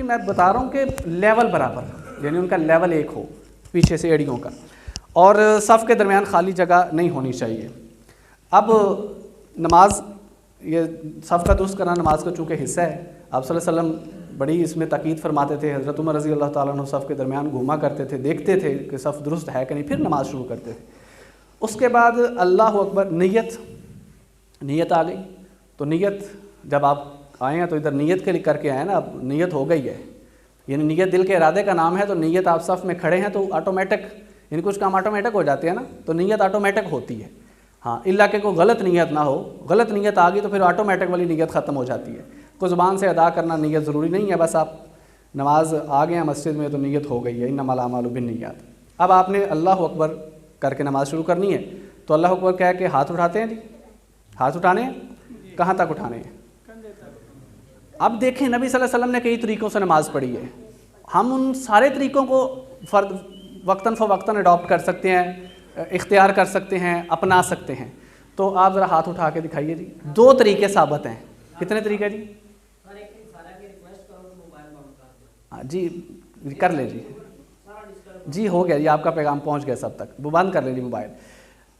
میں بتا رہا ہوں کہ لیول برابر، یعنی ان کا لیول ایک ہو پیچھے سے ایڑیوں کا، اور صف کے درمیان خالی جگہ نہیں ہونی چاہیے۔ اب نماز، یہ صف کا درست کرنا نماز کا چونکہ حصہ ہے، آپ صلی اللہ علیہ وسلم بڑی اس میں تاکید فرماتے تھے۔ حضرت عمر رضی اللہ تعالیٰ عنہ صف کے درمیان گھوما کرتے تھے، دیکھتے تھے کہ صف درست ہے کہ نہیں، پھر نماز شروع کرتے تھے۔ اس کے بعد اللہ اکبر، نیت آ گئی، تو نیت جب آپ آئے ہیں تو ادھر نیت کے لیے کر کے آئے نا، اب نیت ہو گئی ہے، یعنی نیت دل کے ارادے کا نام ہے، تو نیت آپ صف میں کھڑے ہیں تو آٹومیٹک، یعنی کچھ کام آٹومیٹک ہو جاتے ہیں نا، تو نیت آٹومیٹک ہوتی ہے۔ ہاں، اللہ کہ کوئی غلط نیت نہ ہو، غلط نیت آ گئی تو پھر آٹومیٹک والی نیت ختم ہو جاتی ہے۔ کوئی زبان سے ادا کرنا نیت ضروری نہیں ہے، بس آپ نماز آ گئے ہیں مسجد میں تو نیت ہو گئی ہے، انما الاعمال بالنیات۔ اب آپ نے اللہ اکبر کر کے نماز شروع کرنی ہے، تو اللہ اکبر کہہ کے ہاتھ اٹھاتے ہیں جی، ہاتھ اٹھانے ہیں، کہاں تک اٹھانے ہیں؟ اب دیکھیں نبی صلی اللہ علیہ وسلم نے کئی طریقوں سے نماز پڑھی ہے، ہم ان سارے طریقوں کو وقتاً فوقتاً اڈاپٹ کر سکتے ہیں، اختیار کر سکتے ہیں، اپنا سکتے ہیں۔ تو آپ ذرا ہاتھ اٹھا کے دکھائیے جی، دو طریقے ثابت ہیں۔ کتنے طریقے جی؟ جی کر لیں جی ہو گیا جی، آپ کا پیغام پہنچ گیا سب تک، وہ بند کر لیں جی موبائل۔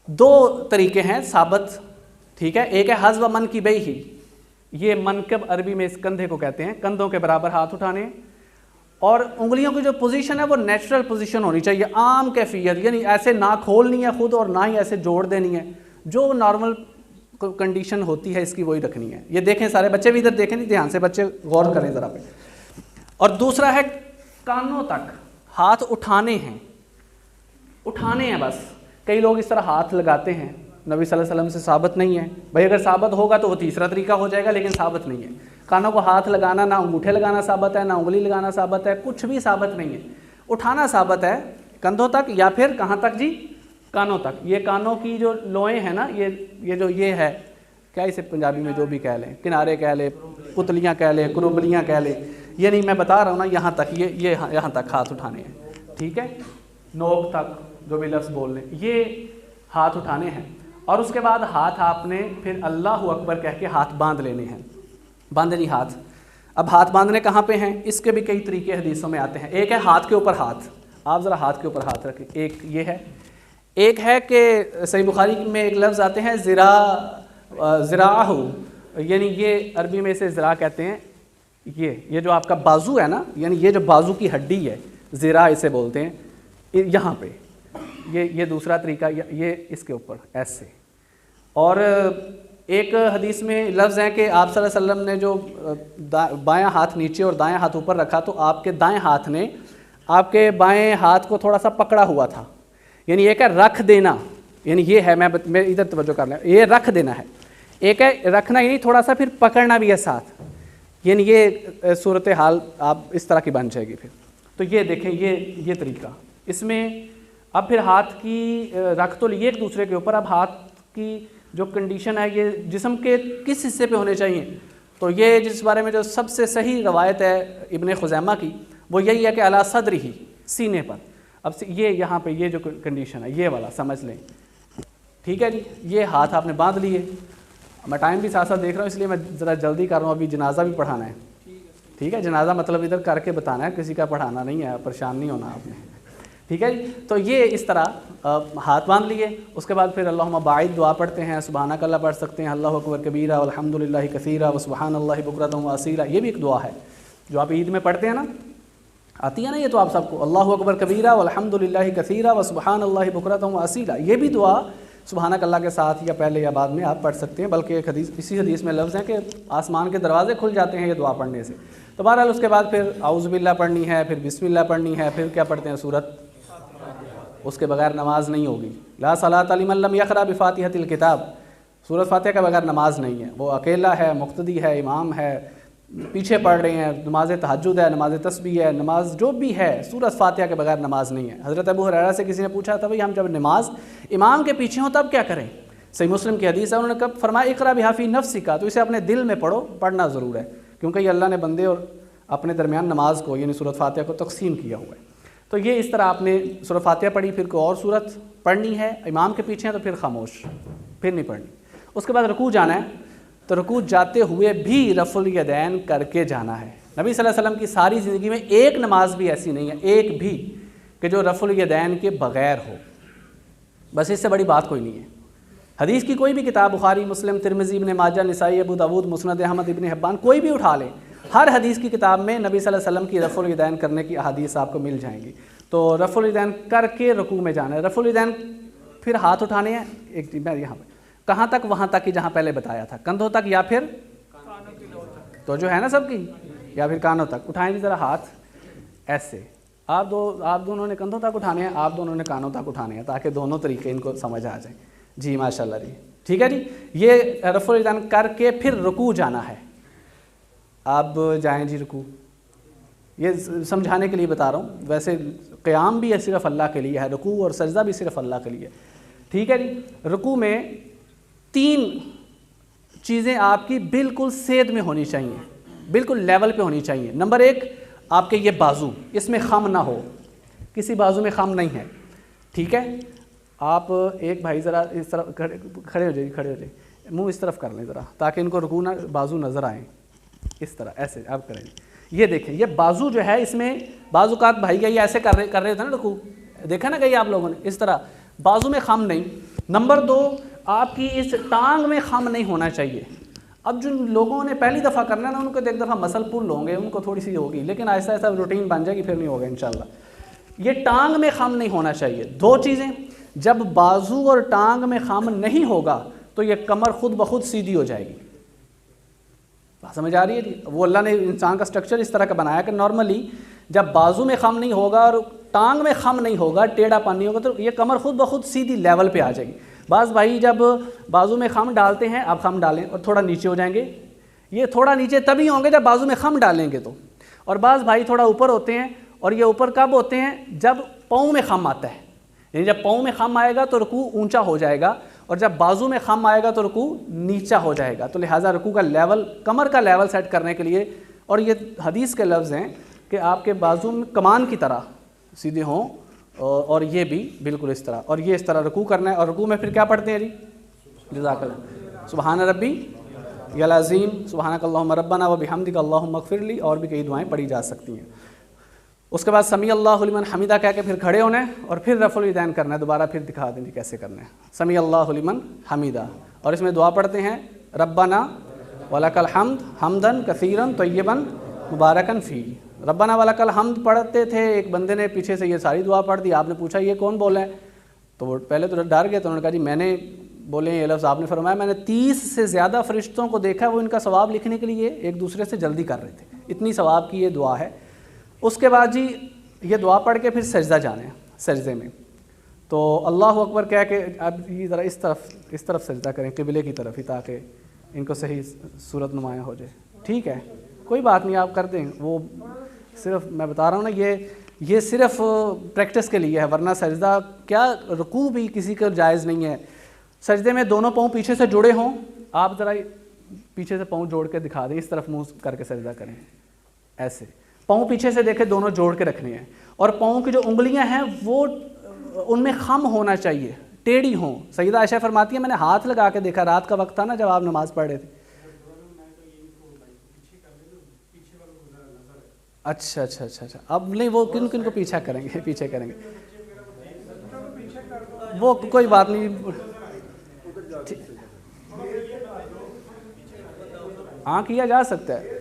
دو طریقے ہیں ثابت، ٹھیک ہے؟ ایک ہے حذو من کی بئی ہی، یہ منکب عربی میں اس کندھے کو کہتے ہیں، کندھوں کے برابر ہاتھ اٹھانے، اور انگلیوں کی جو پوزیشن ہے وہ نیچرل پوزیشن ہونی چاہیے، عام کیفیت، یعنی ایسے نہ کھولنی ہے خود اور نہ ہی ایسے جوڑ دینی ہے، جو نارمل کنڈیشن ہوتی ہے اس کی وہی رکھنی ہے۔ یہ دیکھیں سارے بچے بھی ادھر دیکھیں، نہیں دھیان سے بچے غور کریں ذرا پہ۔ اور دوسرا ہے کانوں تک ہاتھ اٹھانے ہیں بس۔ کئی لوگ اس طرح ہاتھ لگاتے ہیں، نبی صلی اللہ علیہ وسلم سے ثابت نہیں ہے بھائی، اگر ثابت ہوگا تو وہ تیسرا طریقہ ہو جائے گا، لیکن ثابت نہیں ہے۔ کانوں کو ہاتھ لگانا، نہ انگوٹھے لگانا ثابت ہے، نہ انگلی لگانا ثابت ہے، کچھ بھی ثابت نہیں ہے۔ اٹھانا ثابت ہے کندھوں تک، یا پھر کہاں تک جی؟ کانوں تک۔ یہ کانوں کی جو لوئیں ہیں نا، یہ ہے کیا، اسے پنجابی میں جو بھی کہہ لیں، کنارے کہہ لیں، پتلیاں کہہ لیں، کروبلیاں کہہ لیں، یہ نہیں، میں بتا رہا ہوں نا، یہاں تک، یہ یہاں تک ہاتھ اٹھانے ہیں، ٹھیک ہے؟ نوک تک، جو بھی لفظ بول لیں، یہ ہاتھ اٹھانے ہیں۔ اور اس کے بعد ہاتھ آپ نے پھر اللہ اکبر کہہ کے ہاتھ باندھ لینے ہیں، باندھے نہیں ہاتھ۔ اب ہاتھ باندھنے کہاں پہ ہیں؟ اس کے بھی کئی طریقے حدیثوں میں آتے ہیں۔ ایک ہے ہاتھ کے اوپر ہاتھ، آپ ذرا ہاتھ کے اوپر ہاتھ رکھیں، ایک ہے کہ صحیح بخاری میں ایک لفظ آتے ہیں ذراعہ، یعنی یہ عربی میں اسے ذراع کہتے ہیں، یہ جو آپ کا بازو ہے نا، یعنی یہ جو بازو کی ہڈی ہے، ذراع اسے بولتے ہیں، یہاں پہ یہ دوسرا طریقہ، یہ اس کے اوپر ایسے۔ اور ایک حدیث میں لفظ ہے کہ آپ صلی اللہ علیہ وسلم نے جو بایاں ہاتھ نیچے اور دائیں ہاتھ اوپر رکھا، تو آپ کے دائیں ہاتھ نے آپ کے بائیں ہاتھ کو تھوڑا سا پکڑا ہوا تھا، یعنی ایک ہے رکھ دینا، یعنی یہ ہے، میں ادھر توجہ کر لیں، یہ رکھ دینا ہے، ایک ہے رکھنا، یعنی تھوڑا سا پھر پکڑنا بھی ہے ساتھ، یعنی یہ صورتحال آپ اس طرح کی بن جائے گی پھر۔ تو یہ دیکھیں، یہ طریقہ، اس میں اب پھر ہاتھ کی رکھ تو لیے ایک دوسرے کے اوپر، اب ہاتھ کی جو کنڈیشن ہے یہ جسم کے کس حصے پہ ہونے چاہیے، تو یہ جس بارے میں جو سب سے صحیح روایت ہے ابن خزیمہ کی، وہ یہی ہے کہ علی صدرہ، سینے پر۔ اب یہ یہاں پہ یہ جو کنڈیشن ہے، یہ والا سمجھ لیں، ٹھیک ہے جی؟ یہ ہاتھ آپ نے باندھ لیے۔ میں ٹائم بھی ساتھ ساتھ دیکھ رہا ہوں، اس لیے میں ذرا جلدی کر رہا ہوں، ابھی جنازہ بھی پڑھانا ہے، ٹھیک ہے؟ جنازہ مطلب ادھر کر کے بتانا ہے، کسی کا پڑھانا نہیں ہے، پریشان نہیں ہونا آپ نے، ٹھیک ہے جی؟ تو یہ اس طرح ہاتھ باندھ لیے۔ اس کے بعد پھر اللہم باعث دعا پڑھتے ہیں، سبحانک اللہ پڑھ سکتے ہیں، اللہ اکبر کبیرہ والحمد للہ کثیرہ وسبحان اللہ بکرۃ واصیلہ، یہ بھی ایک دعا ہے جو آپ عید میں پڑھتے ہیں نا، آتی ہے نا یہ تو آپ سب کو، اللہ اکبر کبیرہ والحمد للہ کثیرہ وسبحان اللہ بکرۃ واصیلہ، یہ بھی دعا سبحانک اللہ کے ساتھ یا پہلے یا بعد میں آپ پڑھ سکتے ہیں، بلکہ ایک حدیث، اسی حدیث میں لفظ ہے کہ آسمان کے دروازے کھل جاتے ہیں یہ دعا پڑھنے سے۔ تو بہرحال اس کے بعد پھر اعوذ باللہ پڑھنی ہے، پھر بسم اللہ پڑھنی ہے، پھر کیا پڑھتے ہیں؟ سورت، اس کے بغیر نماز نہیں ہوگی، لا صلاۃ لمن لم یقرأ بفاتحۃ الکتاب، سورۃ فاتحہ کے بغیر نماز نہیں ہے، وہ اکیلا ہے، مقتدی ہے، امام ہے، پیچھے پڑھ رہے ہیں، نماز تہجد ہے، نماز تسبیح ہے، نماز جو بھی ہے، سورۃ فاتحہ کے بغیر نماز نہیں ہے۔ حضرت ابو ہریرہ سے کسی نے پوچھا تھا، بھئی ہم جب نماز امام کے پیچھے ہوں تب کیا کریں؟ صحیح مسلم کی حدیث ہے، انہوں نے کب فرمایا اقرأ بہا فی نفسک، تو اسے اپنے دل میں پڑھو، پڑھنا ضرور ہے، کیونکہ یہ اللہ نے بندے اور اپنے درمیان نماز کو، یعنی سورۃ فاتحہ کو تقسیم کیا ہوا ہے۔ تو یہ اس طرح آپ نے سورۃ فاتحہ پڑھی، پھر کوئی اور سورت پڑھنی ہے، امام کے پیچھے ہیں تو پھر خاموش، پھر نہیں پڑھنی۔ اس کے بعد رکوع جانا ہے، تو رکوع جاتے ہوئے بھی رفع الیدین کر کے جانا ہے، نبی صلی اللہ علیہ وسلم کی ساری زندگی میں ایک نماز بھی ایسی نہیں ہے، ایک بھی، کہ جو رفع الیدین کے بغیر ہو. بس اس سے بڑی بات کوئی نہیں ہے. حدیث کی کوئی بھی کتاب، بخاری، مسلم، ترمذی، ابن ماجہ، نسائی، ابو داؤد، مسند احمد، ابن حبان، کوئی بھی اٹھا لیں، ہر حدیث کی کتاب میں نبی صلی اللہ علیہ وسلم کی رفع الیدین کرنے کی احادیث آپ کو مل جائیں گی. تو رفع الیدین کر کے رکوع میں جانا ہے. رفع الیدین پھر ہاتھ اٹھانے ہیں، ایک میں یہاں پہ کہاں تک؟ وہاں تک کہ جہاں پہلے بتایا تھا، کندھوں تک یا پھر تو جو ہے نا سب کی، یا پھر کانوں تک. اٹھائیں جی ذرا ہاتھ ایسے. آپ دونوں نے کندھوں تک اٹھانے ہیں، آپ دونوں نے کانوں تک اٹھانے ہیں، تاکہ دونوں طریقے ان کو سمجھ آ جائیں. جی ماشاء اللہ جی، ٹھیک ہے جی. یہ رفع الیدین کر کے پھر رکوع جانا ہے. آپ جائیں جی رکوع. یہ سمجھانے کے لیے بتا رہا ہوں، ویسے قیام بھی صرف اللہ کے لیے ہے، رکوع اور سجدہ بھی صرف اللہ کے لیے. ٹھیک ہے جی. رکوع میں 3 چیزیں آپ کی بالکل سید میں ہونی چاہیے، بالکل لیول پہ ہونی چاہیے. نمبر 1، آپ کے یہ بازو، اس میں خم نہ ہو، کسی بازو میں خم نہیں ہے. ٹھیک ہے. آپ ایک بھائی ذرا اس طرف کھڑے ہو جائیے، کھڑے ہو جائیے، منہ اس طرف کر لیں ذرا، تاکہ ان کو رکوع نہ بازو نظر آئیں. اس طرح ایسے آپ کریں. یہ دیکھیں، یہ بازو جو ہے اس میں بعض اوقات بھائی کا یہ ایسے کر رہے تھے نا رکوع، دیکھا نا کہیں آپ لوگوں نے، اس طرح بازو میں خم نہیں. نمبر 2، آپ کی اس ٹانگ میں خم نہیں ہونا چاہیے. اب جن لوگوں نے پہلی دفعہ کرنا ہے نا، ان کو ایک دفعہ مسل پل ہوں گے، ان کو تھوڑی سی ہوگی، لیکن آہستہ آہستہ روٹین بن جائے گی، پھر نہیں ہوگا انشاءاللہ. یہ ٹانگ میں خم نہیں ہونا چاہیے. 2 چیزیں، جب بازو اور ٹانگ میں خم نہیں ہوگا تو یہ کمر خود بخود سیدھی ہو جائے گی. بات سمجھ آ رہی ہے جی؟ وہ اللہ نے انسان کا سٹرکچر اس طرح کا بنایا کہ نارملی جب بازو میں خم نہیں ہوگا اور ٹانگ میں خم نہیں ہوگا، ٹیڑھا پن نہیں ہوگا، تو یہ کمر خود بخود سیدھی لیول پہ آ جائے گی. بعض بھائی جب بازو میں خم ڈالتے ہیں، آپ خم ڈالیں اور تھوڑا نیچے ہو جائیں گے. یہ تھوڑا نیچے تبھی ہوں گے جب بازو میں خم ڈالیں گے تو. اور بعض بھائی تھوڑا اوپر ہوتے ہیں، اور یہ اوپر کب ہوتے ہیں؟ جب پاؤں میں خم آتا ہے. یعنی جب پاؤں میں خم آئے گا تو رکوع اونچا ہو جائے گا، اور جب بازو میں خم آئے گا تو رکوع نیچا ہو جائے گا. تو لہٰذا رکوع کا لیول، کمر کا لیول سیٹ کرنے کے لیے، اور یہ حدیث کے لفظ ہیں کہ آپ کے بازو میں کمان کی طرح سیدھے ہوں، اور یہ بھی بالکل اس طرح، اور یہ اس طرح رکوع کرنا ہے. اور رکوع میں پھر کیا پڑھتے ہیں جی؟ جزاک اللہ، سبحان ربی العظیم، سبحانک اللہم ربنا و بحمدک اللہم اغفر لی، اور بھی کئی دعائیں پڑھی جا سکتی ہیں. اس کے بعد سمیع اللہ لمن حمیدہ کہہ کے پھر کھڑے ہونا ہے، اور پھر رفع الیدین کرنا ہے. دوبارہ پھر دکھا دیں جی کیسے کرنا ہے. سمیع اللہ لمن حمیدہ، اور اس میں دعا پڑھتے ہیں ربنا ولک الحمد حمدن کثیرا طیبا مبارکا فی. ربنا ولک الحمد پڑھتے تھے، ایک بندے نے پیچھے سے یہ ساری دعا پڑھ دی. آپ نے پوچھا یہ کون بولا ہے؟ تو وہ پہلے تو ڈر گئے، تو انہوں نے کہا جی میں نے بولے یہ لفظ آپ نے فرمایا. میں نے 30 سے زیادہ فرشتوں کو دیکھا، وہ ان کا ثواب لکھنے کے لیے ایک دوسرے سے جلدی کر رہے تھے. اتنی ثواب کی یہ دعا ہے. اس کے بعد جی یہ دعا پڑھ کے پھر سجدہ جانے ہیں. سجدے میں تو اللہ اکبر کہہ کے اب یہ ذرا اس طرف سجدہ کریں، قبلے کی طرف ہی، تاکہ ان کو صحیح صورت نمایاں ہو جائے. ٹھیک ہے، کوئی بات نہیں، آپ کر دیں. وہ صرف میں بتا رہا ہوں نا، یہ صرف پریکٹس کے لیے ہے، ورنہ سجدہ کیا، رکوع بھی کسی کا جائز نہیں ہے. سجدے میں دونوں پاؤں پیچھے سے جڑے ہوں. آپ ذرا پیچھے سے پاؤں جوڑ کے دکھا دیں، اس طرف منہ کر کے سجدہ کریں. ایسے پاؤں پیچھے سے دیکھیں، دونوں جوڑ کے رکھنے ہیں. اور پاؤں کی جو انگلیاں ہیں وہ ان میں خم ہونا چاہیے، ٹیڑھی ہوں. سیدہ عائشہ فرماتی ہیں میں نے ہاتھ لگا کے دیکھا، رات کا وقت تھا نا جب آپ نماز پڑھ رہے تھے. اچھا، اب نہیں، وہ کن کو پیچھا کریں گے؟ پیچھے کریں گے، وہ کوئی بات نہیں. ہاں کیا جا سکتا ہے.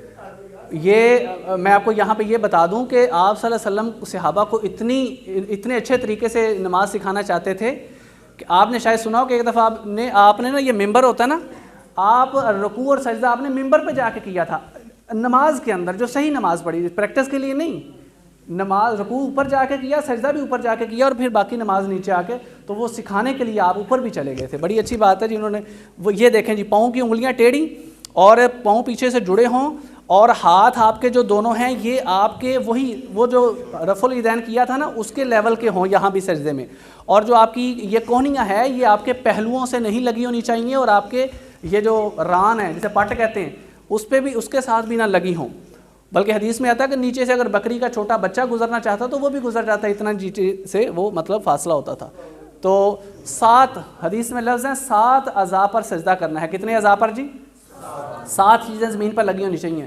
یہ میں آپ کو یہاں پہ یہ بتا دوں کہ آپ صلی اللہ علیہ وسلم صحابہ کو اتنے اچھے طریقے سے نماز سکھانا چاہتے تھے کہ آپ نے شاید سنا ہو کہ ایک دفعہ آپ نے نا، یہ ممبر ہوتا ہے نا، آپ رکوع اور سجدہ آپ نے ممبر پہ جا کے کیا تھا نماز کے اندر، جو صحیح نماز پڑھی، پریکٹس کے لیے نہیں. نماز رکوع اوپر جا کے کیا، سجدہ بھی اوپر جا کے کیا، اور پھر باقی نماز نیچے آ کے. تو وہ سکھانے کے لیے آپ اوپر بھی چلے گئے تھے. بڑی اچھی بات ہے جی. انہوں نے وہ یہ دیکھیں جی، پاؤں کی انگلیاں ٹیڑھی اور پاؤں پیچھے سے جڑے ہوں، اور ہاتھ آپ کے جو دونوں ہیں یہ آپ کے وہ جو رفع الیدین کیا تھا نا اس کے لیول کے ہوں یہاں بھی سجدے میں. اور جو آپ کی یہ کوہنیاں ہے یہ آپ کے پہلوؤں سے نہیں لگی ہونی چاہیے، اور آپ کے یہ جو ران ہے جسے پٹ کہتے ہیں اس پہ بھی، اس کے ساتھ بھی نہ لگی ہوں. بلکہ حدیث میں آتا ہے کہ نیچے سے اگر بکری کا چھوٹا بچہ گزرنا چاہتا تو وہ بھی گزر جاتا، اتنا نیچے سے وہ مطلب فاصلہ ہوتا تھا. تو 7 حدیث میں لفظ ہیں 7 اعضاء پر سجدہ کرنا ہے. کتنے اعضاء پر جی؟ 7 چیزیں زمین پر لگی ہونی چاہیے.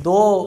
2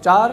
4,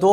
2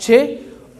6,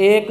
1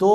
2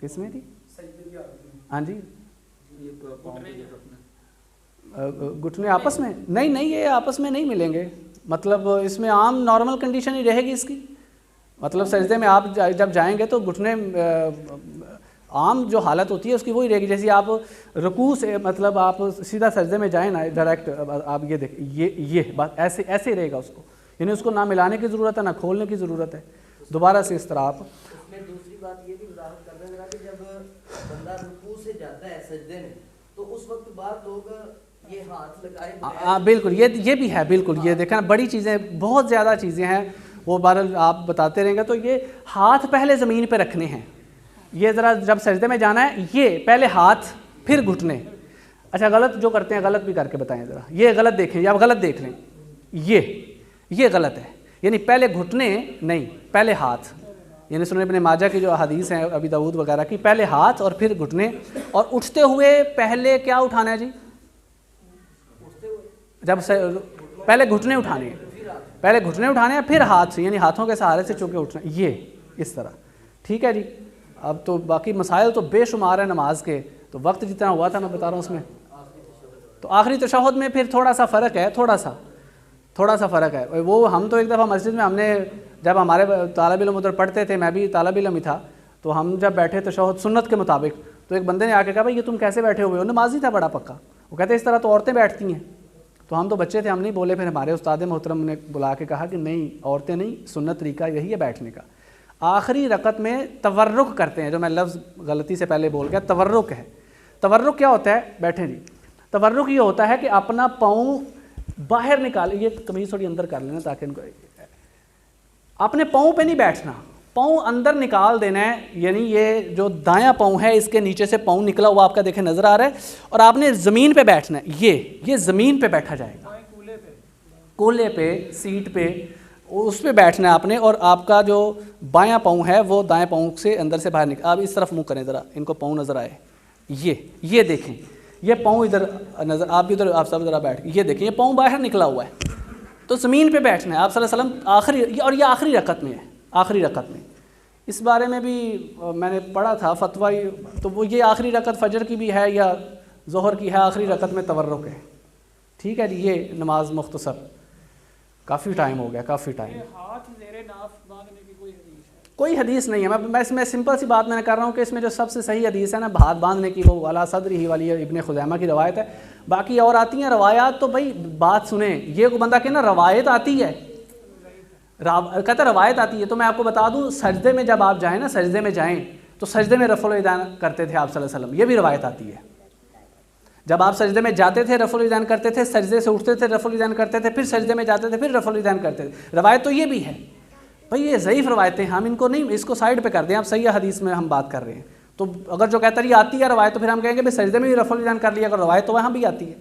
کس میں تھی؟ ہاں جی گھٹنے آپس میں نہیں یہ آپس میں نہیں ملیں گے، مطلب اس میں عام نارمل کنڈیشن ہی رہے گی اس کی، مطلب سجدے میں آپ جب جائیں گے تو گھٹنے عام جو حالت ہوتی ہے اس کی وہی رہے گی، جیسے آپ رکوع سے مطلب آپ سیدھا سجدے میں جائیں نا ڈائریکٹ، آپ یہ دیکھیں یہ بات ایسے ہی رہے گا اس کو، یعنی اس کو نہ ملانے کی ضرورت ہے نہ کھولنے کی ضرورت ہے، دوبارہ سے اس طرح آپ دوسری بات یہ بھی وضاحت کر دیں کہ جب بندہ رکوع سے جاتا ہے سجدے میں تو اس وقت بعد لوگ یہ ہاتھ لگائے، بالکل یہ بھی ہے، بالکل یہ دیکھیں بڑی چیزیں بہت زیادہ چیزیں ہیں، وہ بہرحال آپ بتاتے رہیں گے، تو یہ ہاتھ پہلے زمین پہ رکھنے ہیں، یہ ذرا جب سجدے میں جانا ہے یہ پہلے ہاتھ پھر گھٹنے، اچھا غلط جو کرتے ہیں غلط بھی کر کے بتائیں ذرا، یہ غلط دیکھیں یا غلط دیکھ لیں، یہ غلط ہے، یعنی پہلے گھٹنے نہیں پہلے ہاتھ، یعنی سنن ابن ماجہ کی جو حدیث ہیں ابی داؤد وغیرہ کی، پہلے ہاتھ اور پھر گھٹنے، اور اٹھتے ہوئے پہلے کیا اٹھانا ہے جی؟ جب پہلے گھٹنے اٹھانے ہیں، پہلے گھٹنے اٹھانے ہیں پھر ہاتھ سے، یعنی ہاتھوں کے سہارے سے چونکہ اٹھنا، یہ اس طرح ٹھیک ہے جی۔ اب تو باقی مسائل تو بے شمار ہیں نماز کے، تو وقت جتنا ہوا تھا میں بتا رہا ہوں اس میں، تو آخری تشہد میں پھر تھوڑا سا فرق ہے، تھوڑا سا فرق ہے، وہ ہم تو ایک دفعہ مسجد میں ہم نے جب ہمارے طالب علم ادھر پڑھتے تھے، میں بھی طالب علم ہی تھا، تو ہم جب بیٹھے تشہد سنت کے مطابق، تو ایک بندے نے آ کے کہا بھائی یہ تم کیسے بیٹھے ہوئے ہو، نمازی تھا بڑا پکا، وہ کہتے اس طرح تو عورتیں بیٹھتی ہیں، تو ہم تو بچے تھے ہم نہیں بولے، پھر ہمارے استاد محترم نے بلا کے کہا کہ نہیں عورتیں نہیں، سنت طریقہ یہی ہے بیٹھنے کا، آخری رکعت میں تورک کرتے ہیں، جو میں لفظ غلطی سے پہلے بول گیا، تورک ہے، تورک کیا ہوتا ہے؟ بیٹھیں جی، تورک یہ ہوتا ہے کہ اپنا پاؤں باہر نکال، یہ قمیض تھوڑی اندر کر لینا تاکہ ان کو، اپنے پاؤں پہ نہیں بیٹھنا، پاؤں اندر نکال دینا ہے، یعنی یہ جو دایاں پاؤں ہے اس کے نیچے سے پاؤں نکلا ہوا آپ کا دیکھیں نظر آ رہا ہے، اور آپ نے زمین پہ بیٹھنا ہے، یہ زمین پہ بیٹھا جائے گا، کولے پہ سیٹ پہ اس پہ بیٹھنا ہے آپ نے، اور آپ کا جو بایاں پاؤں ہے وہ دائیں پاؤں سے اندر سے باہر نکل، آپ اس طرف منہ کریں ذرا، ان کو پاؤں نظر آئے، یہ دیکھیں یہ پاؤں ادھر نظر، آپ بھی ادھر آپ سب ذرا بیٹھ، یہ دیکھیں یہ پاؤں باہر نکلا ہوا ہے، تو زمین پہ بیٹھنا ہے آپ صلی اللہ علیہ وسلم آخری، اور یہ آخری رکعت میں ہے، آخری رکعت میں، اس بارے میں بھی میں نے پڑھا تھا فتویٰ، تو وہ یہ آخری رکعت فجر کی بھی ہے یا ظہر کی ہے، آخری رکعت میں تورک ہے، ٹھیک ہے جی۔ یہ نماز مختصر، کافی ٹائم ہو گیا، کافی ٹائم، ہاتھ زیر ناف باندھنے کی کوئی حدیث نہیں ہے، میں اس میں سمپل سی بات میں نے کر رہا ہوں کہ اس میں جو سب سے صحیح حدیث ہے نا ہاتھ باندھنے کی، وہ والا صدری ہی والی ابن خزیمہ کی روایت ہے، باقی اور آتی ہیں روایات، تو بھائی بات سنیں، یہ کو بندہ کہ نا روایت آتی ہے، کہتا روایت آتی ہے، تو میں آپ کو بتا دوں سجدے میں جب آپ جائیں نا، سجدے میں جائیں تو سجدے میں رفع الیدین کرتے تھے آپ صلی اللہ علیہ وسلم، یہ بھی روایت آتی ہے، جب آپ سجدے میں جاتے تھے رفع الیدین کرتے تھے، سجدے سے اٹھتے تھے رفع الیدین کرتے تھے، پھر سجدے میں جاتے تھے پھر رفع الیدین کرتے تھے، روایت تو یہ بھی ہے بھائی، یہ ضعیف روایتیں ہم ان کو نہیں، اس کو سائڈ پہ کر دیں، آپ صحیح حدیث میں ہم بات کر رہے ہیں، تو اگر جو کہتا ہے یہ آتی ہے روایت، تو پھر ہم کہیں گے بھائی سجدے میں بھی رفع الیدین کر لیا، اگر روایت تو وہاں بھی آتی ہے،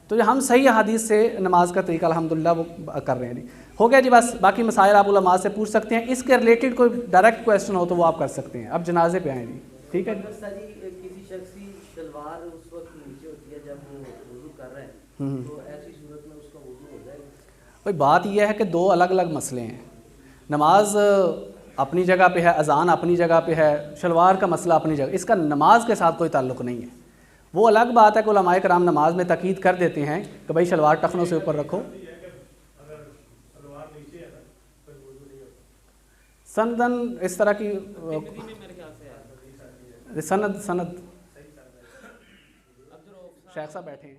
تو ہم صحیح حدیث سے نماز کا طریقہ الحمدللہ وہ کر رہے ہیں جی، ہو گیا جی بس، باقی مسائل آپ علماء سے پوچھ سکتے ہیں، اس کے ریلیٹڈ کوئی ڈائریکٹ کویسچن ہو تو وہ آپ کر سکتے ہیں۔ اب جنازے پہ آئیں جی، ٹھیک ہے جی۔ کسی شخص کی شلوار اس وقت نیچے ہوتی ہے جب وہ وضو کر رہے ہیں، تو ایسی صورت میں اس کا وضو ہو جائے گا؟ بھائی بات یہ ہے کہ دو الگ الگ مسئلے ہیں، نماز اپنی جگہ پہ ہے، اذان اپنی جگہ پہ ہے، شلوار کا مسئلہ اپنی جگہ، اس کا نماز کے ساتھ کوئی تعلق نہیں ہے، وہ الگ بات ہے کہ علماء کرام نماز میں تاکید کر دیتے ہیں کہ بھائی شلوار ٹخنوں سے اوپر رکھو، سندن اس طرح کی سند شیخ صاحب بیٹھے ہیں۔